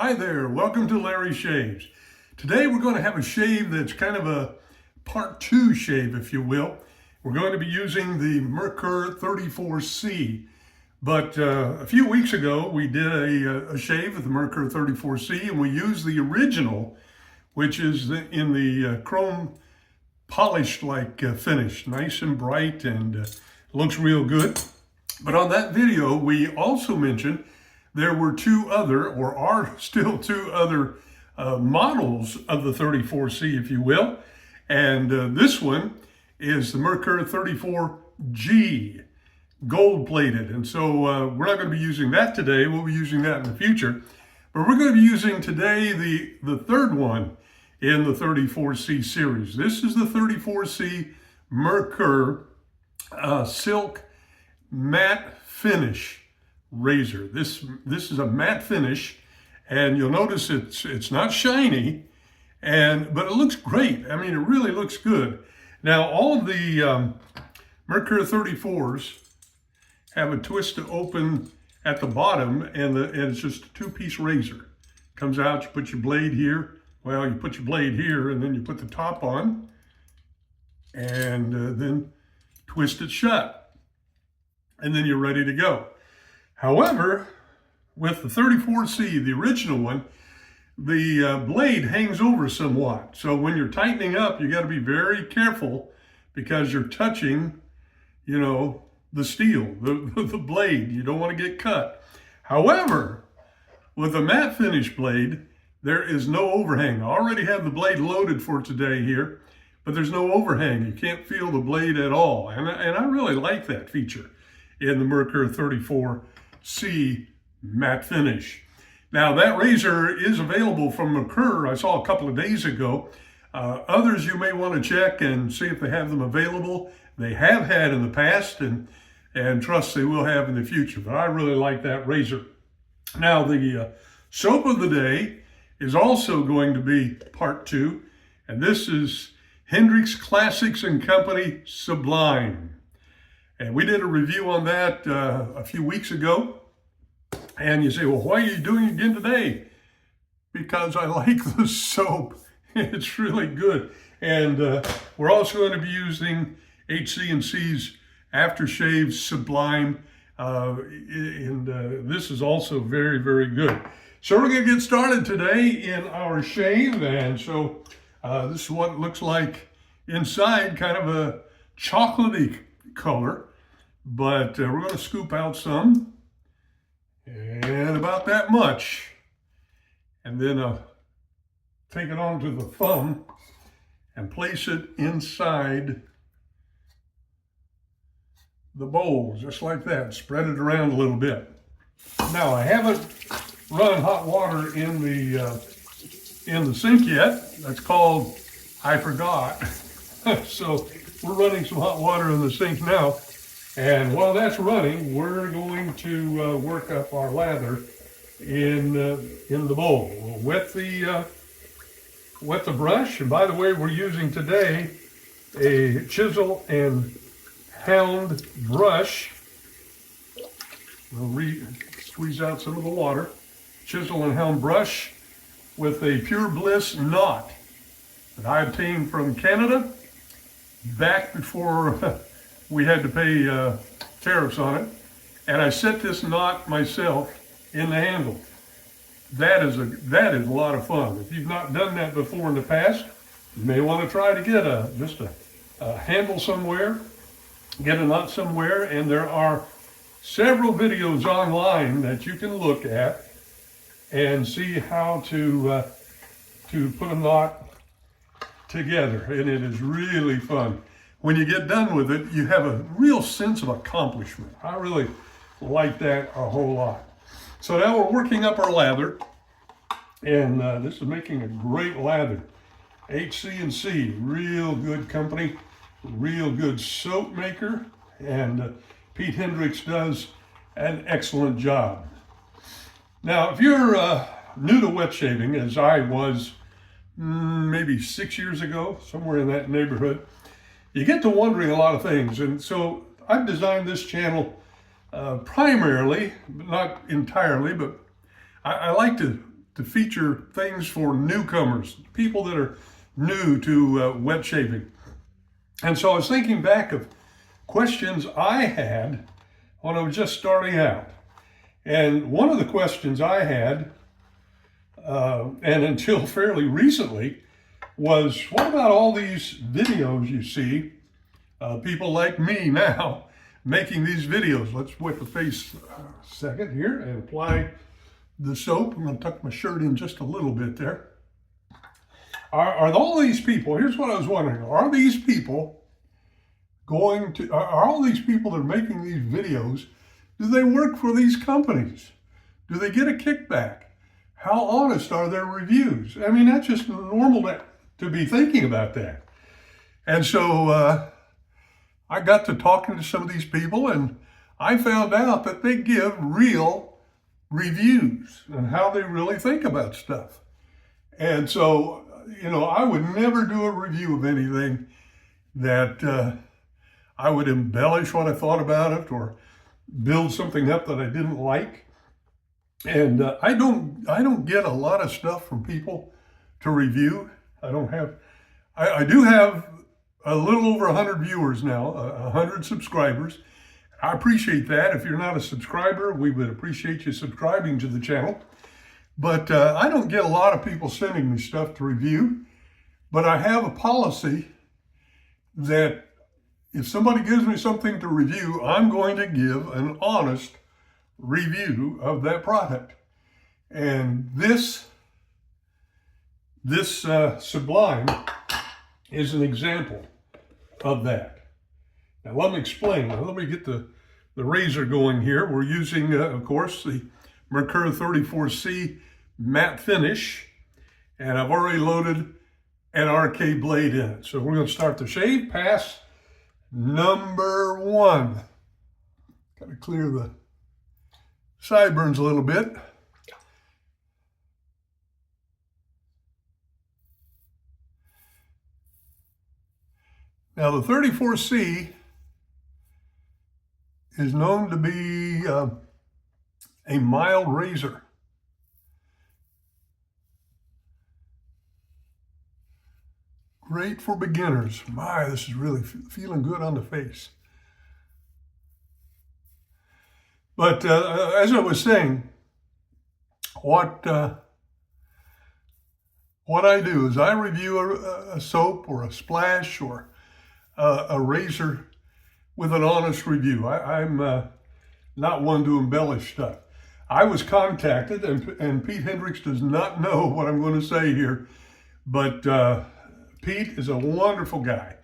Hi there, welcome to Larry Shaves. Today we're going to have a shave that's kind of a part 2 shave, if you will. We're going to be using the Merkur 34C. But a few weeks ago we did a shave with the Merkur 34C, and we used the original, which is in the chrome polished like finish, nice and bright, and looks real good. But on that video we also mentioned there were are still two other models of the 34C, if you will. And this one is the Merkur 34G, gold plated. And so we're not going to be using that today. We'll be using that in the future. But we're going to be using today the third one in the 34C series. This is the 34C Merkur Silk Matte Finish razor. This is a matte finish, and you'll notice it's not shiny, but it looks great. I mean, it really looks good. Now, all of the Merkur 34s have a twist to open at the bottom, and it's just a 2-piece razor. Comes out, you put your blade here. Well, you put your blade here, and then you put the top on, and then twist it shut, and then you're ready to go. However, with the 34C, the original one, the blade hangs over somewhat. So when you're tightening up, you got to be very careful because you're touching, the steel, the blade. You don't want to get cut. However, with a matte finish blade, there is no overhang. I already have the blade loaded for today here, but there's no overhang. You can't feel the blade at all. And I really like that feature in the Merkur 34C matte finish. Now, that razor is available from Merkur. I saw a couple of days ago. Others you may want to check and see if they have them available. They have had in the past, and trust they will have in the future. But I really like that razor. Now, the soap of the day is also going to be part 2, and this is Hendrix Classics & Company Sublime. And we did a review on that a few weeks ago. And you say, well, why are you doing it again today? Because I like the soap. It's really good. And we're also going to be using Hc&C's Aftershave Sublime. This is also very, very good. So we're going to get started today in our shave. And so this is what it looks like inside, kind of a chocolatey color. But we're going to scoop out some, and about that much. And then take it onto the thumb and place it inside the bowl, just like that. Spread it around a little bit. Now, I haven't run hot water in the sink yet. That's called I forgot. So we're running some hot water in the sink now. And while that's running, we're going to work up our lather in the bowl. We'll wet the brush. And by the way, we're using today a chisel and hound brush. We'll squeeze out some of the water. Chisel and hound brush with a Pure Bliss knot that I obtained from Canada back before we had to pay tariffs on it. And I set this knot myself in the handle. That is a lot of fun. If you've not done that before in the past, you may want to try to get just a handle somewhere, get a knot somewhere, and there are several videos online that you can look at and see how to put a knot together, and it is really fun. When you get done with it, you have a real sense of accomplishment. I really like that a whole lot. So now we're working up our lather, and this is making a great lather. Hc&C, real good company, real good soap maker, and Pete Hendrix does an excellent job. Now, if you're new to wet shaving, as I was maybe 6 years ago, somewhere in that neighborhood, you get to wondering a lot of things. And so I've designed this channel primarily, but not entirely, but I like to to feature things for newcomers, people that are new to wet shaving. And so I was thinking back of questions I had when I was just starting out. And one of the questions I had, and until fairly recently, was what about all these videos you see, people like me now making these videos? Let's wipe the face a second here and apply the soap. I'm going to tuck my shirt in just a little bit there. Are all these people, here's what I was wondering, are these people are all these people that are making these videos, do they work for these companies? Do they get a kickback? How honest are their reviews? I mean, that's just normal to be thinking about that. And so I got to talking to some of these people, and I found out that they give real reviews and how they really think about stuff. And so, you know, I would never do a review of anything that I would embellish what I thought about it or build something up that I didn't like. And I don't get a lot of stuff from people to review. I do have a little over 100 viewers now, 100 subscribers. I appreciate that. If you're not a subscriber, we would appreciate you subscribing to the channel. But I don't get a lot of people sending me stuff to review. But I have a policy that if somebody gives me something to review, I'm going to give an honest review of that product. And this Sublime is an example of that. Now let me explain. Now, let me get the razor going here. We're using, of course, the Merkur 34C matte finish, and I've already loaded an RK blade in it. So we're going to start the shave. Pass number 1. Got to clear the sideburns a little bit. Now the 34C is known to be a mild razor. Great for beginners. My, this is really feeling good on the face. But as I was saying, what I do is I review a soap or a splash or a razor with an honest review. I'm not one to embellish stuff. I was contacted, and Pete Hendricks does not know what I'm going to say here, but Pete is a wonderful guy.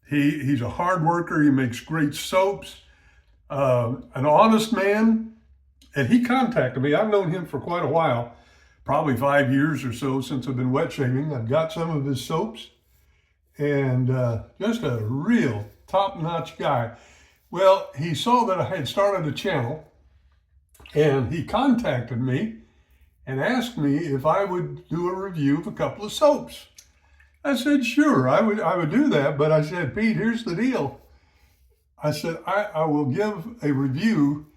He's a hard worker. He makes great soaps. An honest man, and he contacted me. I've known him for quite a while, probably 5 years or so since I've been wet shaving. I've got some of his soaps, and just a real top-notch guy. Well, he saw that I had started a channel, and he contacted me and asked me if I would do a review of a couple of soaps. I said, sure, I would do that, but I said, Pete, here's the deal. I said, I will give a review,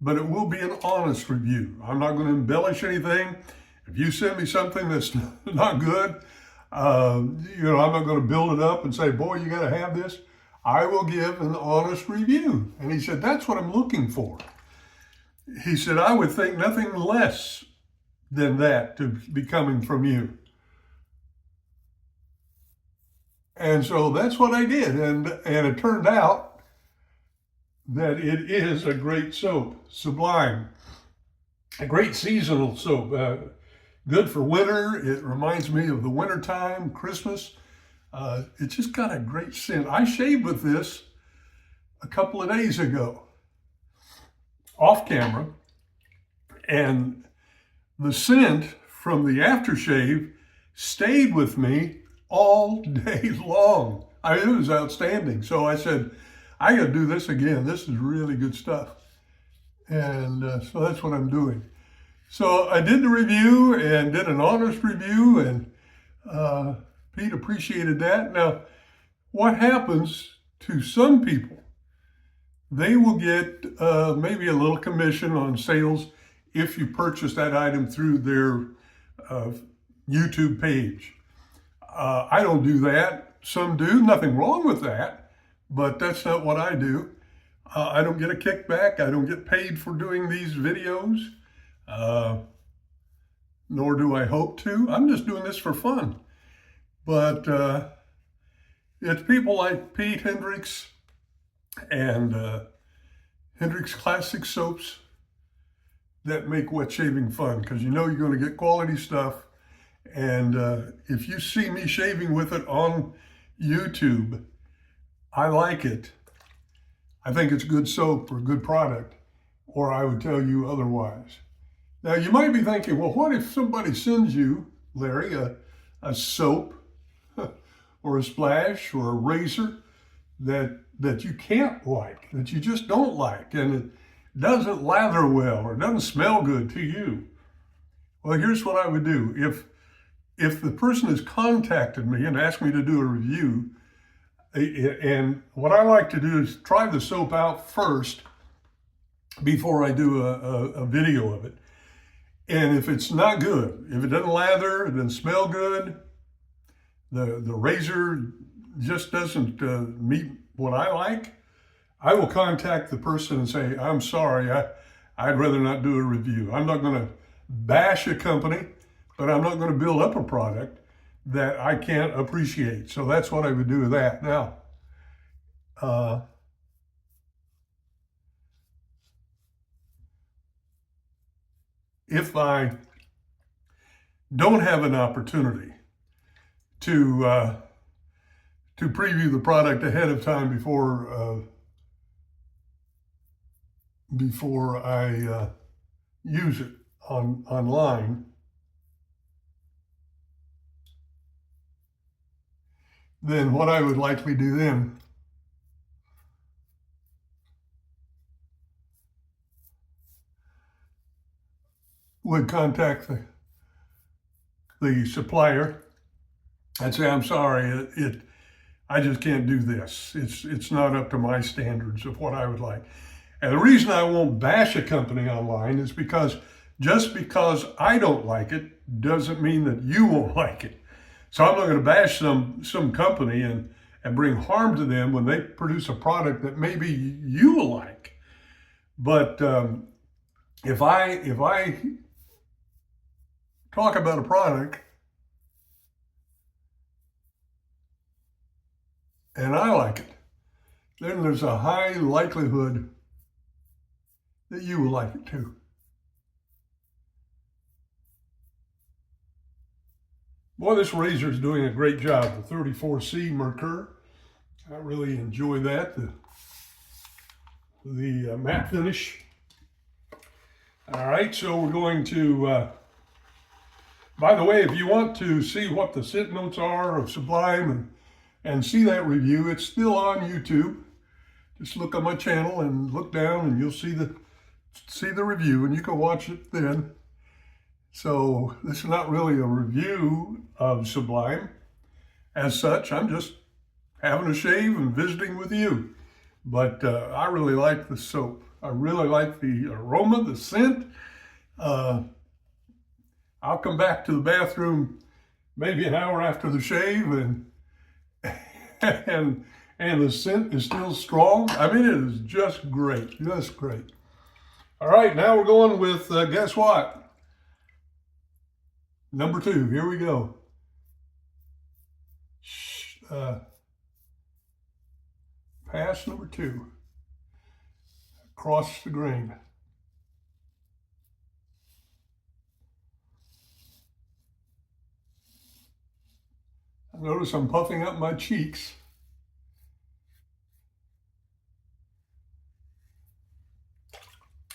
but it will be an honest review. I'm not going to embellish anything. If you send me something that's not good, I'm not going to build it up and say, boy, you got to have this. I will give an honest review. And he said, that's what I'm looking for. He said, I would think nothing less than that to be coming from you. And so that's what I did. And it turned out that it is a great soap, Sublime. A great seasonal soap. Good for winter. It reminds me of the winter time, Christmas. It's just got a great scent. I shaved with this a couple of days ago, off camera, and the scent from the aftershave stayed with me all day long. It was outstanding. So I said, I got to do this again. This is really good stuff. And so that's what I'm doing. So I did the review and did an honest review, and Pete appreciated that. Now, what happens to some people, they will get maybe a little commission on sales if you purchase that item through their YouTube page. I don't do that. Some do. Nothing wrong with that, but that's not what I do. I don't get a kickback. I don't get paid for doing these videos, nor do I hope to. I'm just doing this for fun. But it's people like Pete Hendricks and Hendricks Classic Soaps that make wet shaving fun, because you know you're going to get quality stuff. And if you see me shaving with it on YouTube, I like it. I think it's good soap or good product, or I would tell you otherwise. Now you might be thinking, well, what if somebody sends you, Larry, a soap or a splash or a razor that you can't like, that you just don't like, and it doesn't lather well or doesn't smell good to you? Well, here's what I would do. If the person has contacted me and asked me to do a review, and what I like to do is try the soap out first before I do a video of it. And if it's not good, if it doesn't lather, it doesn't smell good, the razor just doesn't meet what I like, I will contact the person and say, I'm sorry, I'd rather not do a review. I'm not going to bash a company, but I'm not going to build up a product that I can't appreciate. So that's what I would do with that. Now, if I don't have an opportunity to preview the product ahead of time before I use it online, then what I would likely do then would contact the supplier and say, I'm sorry, I just can't do this. It's not up to my standards of what I would like. And the reason I won't bash a company online is because just because I don't like it doesn't mean that you won't like it. So I'm not going to bash some company and bring harm to them when they produce a product that maybe you will like. But if I talk about a product and I like it, then there's a high likelihood that you will like it too. Boy, this razor is doing a great job. The 34C Merkur. I really enjoy that. The matte finish. All right, so we're going to, by the way, if you want to see what the scent notes are of Sublime and see that review, it's still on YouTube. Just look on my channel and look down and you'll see the review, and you can watch it then. So this is not really a review of Sublime as such. I'm just having a shave and visiting with you. But I really like the soap. I really like the aroma, the scent. I'll come back to the bathroom maybe an hour after the shave, and the scent is still strong. I mean, it is just great, just great. All right, now we're going with, guess what? Number 2, here we go. Pass number 2. Across the grain. Notice I'm puffing up my cheeks.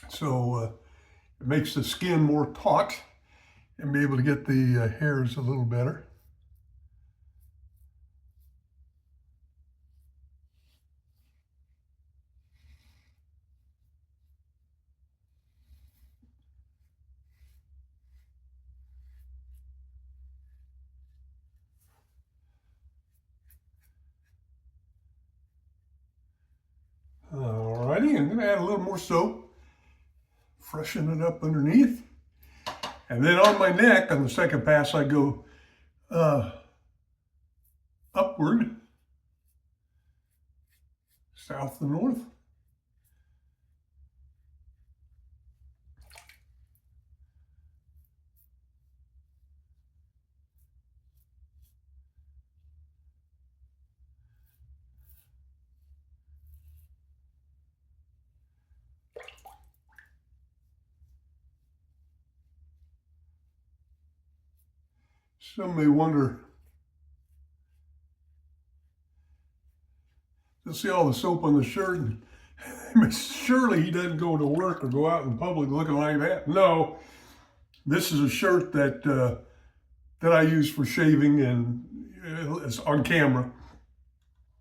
So it makes the skin more taut and be able to get the hairs a little better. Alrighty, I'm going to add a little more soap, freshen it up underneath, And then on my neck, on the second pass, I go upward, south to north. Some may wonder, you'll see all the soap on the shirt, and surely he doesn't go to work or go out in public looking like that. No, this is a shirt that that I use for shaving, and it's on camera.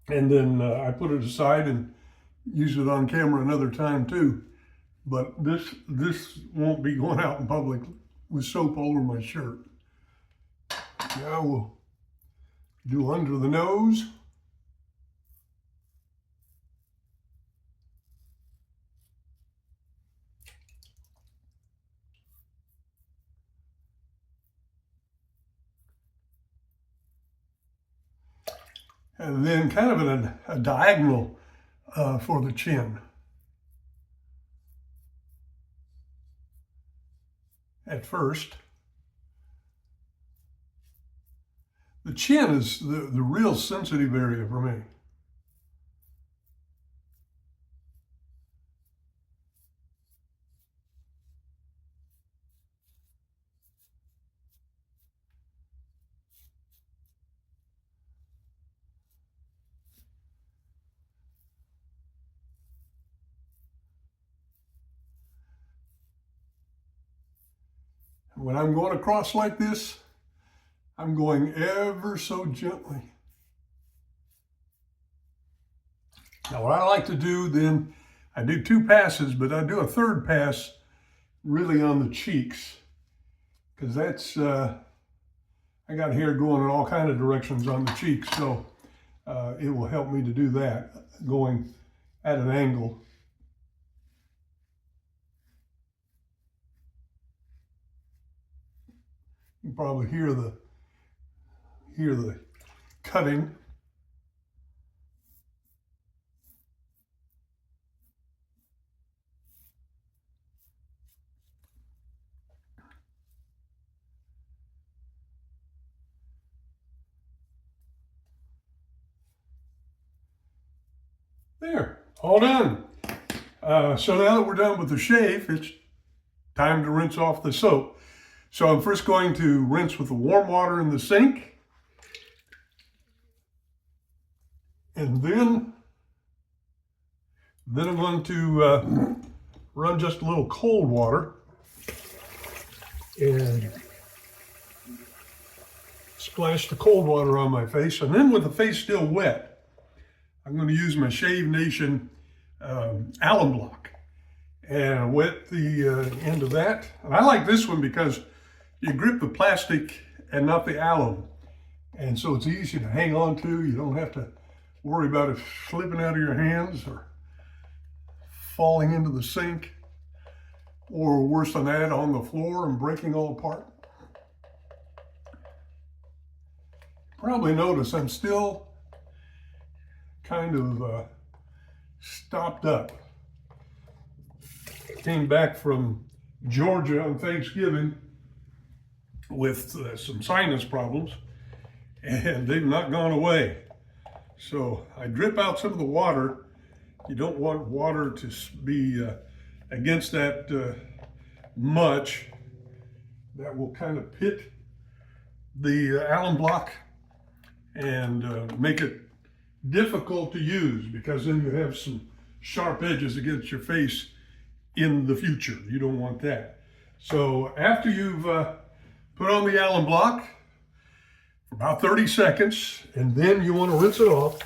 And then I put it aside and use it on camera another time too. But this won't be going out in public with soap all over my shirt. Now we'll do under the nose. And then kind of a diagonal for the chin. At first. The chin is the real sensitive area for me. When I'm going across like this, I'm going ever so gently. Now what I like to do then, I do 2 passes, but I do a 3rd pass really on the cheeks, because that's, I got hair going in all kinds of directions on the cheeks, so it will help me to do that, going at an angle. You can probably hear the cutting. There, all done. So now that we're done with the shave, it's time to rinse off the soap. So I'm first going to rinse with the warm water in the sink. And then I'm going to run just a little cold water and splash the cold water on my face. And then with the face still wet, I'm going to use my Shave Nation alum block and wet the end of that. And I like this one because you grip the plastic and not the alum. And so it's easy to hang on to. You don't have to worry about it slipping out of your hands or falling into the sink, or worse than that, on the floor and breaking all apart. Probably notice I'm still kind of stopped up. Came back from Georgia on Thanksgiving with some sinus problems, and they've not gone away. So I drip out some of the water. You don't want water to be against that much. That will kind of pit the alum block and make it difficult to use, because then you have some sharp edges against your face in the future. You don't want that. So after you've put on the alum block for about 30 seconds, and then you want to rinse it off.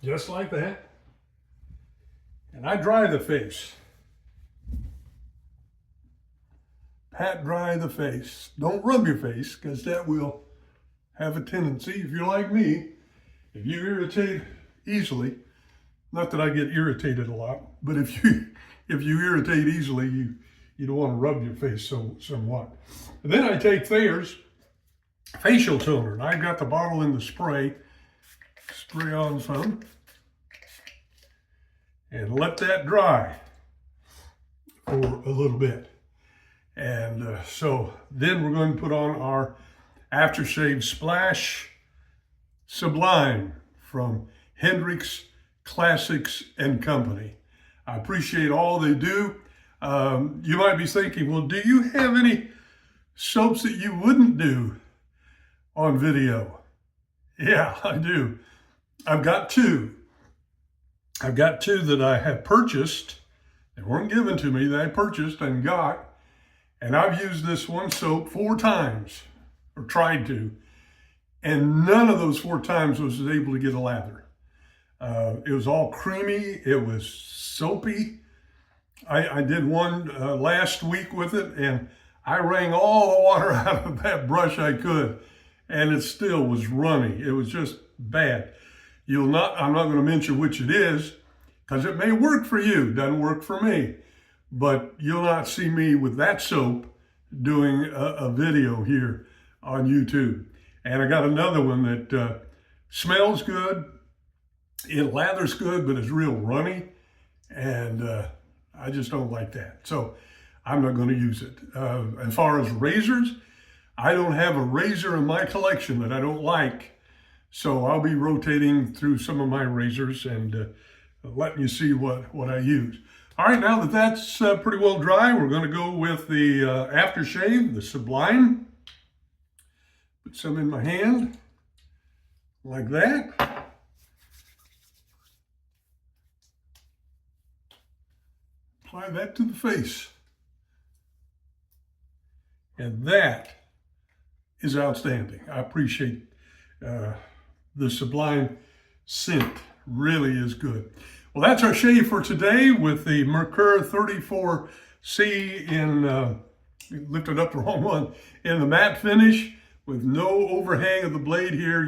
Just like that. And I dry the face. Pat dry the face. Don't rub your face, because that will have a tendency, if you're like me, if you irritate easily, not that I get irritated a lot, but if if you irritate easily, you don't want to rub your face somewhat. And then I take Thayer's facial toner, and I've got the bottle in the spray on some, and let that dry for a little bit. And so then we're going to put on our aftershave splash Sublime from Hendrix Classics and Company. I appreciate all they do. You might be thinking, well, do you have any soaps that you wouldn't do on video? Yeah, I do. I've got two. I've got two that I have purchased. They weren't given to me, that I purchased and got. And I've used this one soap 4 times, or tried to, and none of those 4 times was able to get a lather. It was all creamy, it was soapy. I did one last week with it, and I wrung all the water out of that brush I could, and it still was runny. It was just bad. I'm not going to mention which it is, because it may work for you, doesn't work for me. But you'll not see me with that soap doing a video here on YouTube. And I got another one that smells good, it lathers good, but it's real runny. And I just don't like that. So I'm not going to use it. As far as razors, I don't have a razor in my collection that I don't like. So I'll be rotating through some of my razors and letting you see what I use. All right, now that that's pretty well dry, we're going to go with the aftershave, the Sublime. Put some in my hand, like that. Apply that to the face. And that is outstanding. I appreciate the Sublime scent. Really is good. Well, that's our shave for today with the Merkur 34C in, lifted up the wrong one, in the matte finish with no overhang of the blade here.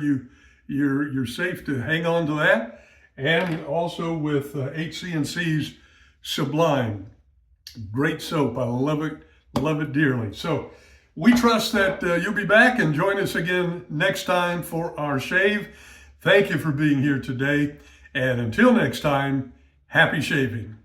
You're safe to hang on to that. And also with Hc&C's Sublime. Great soap. I love it dearly. So we trust that you'll be back and join us again next time for our shave. Thank you for being here today. And until next time, happy shaving.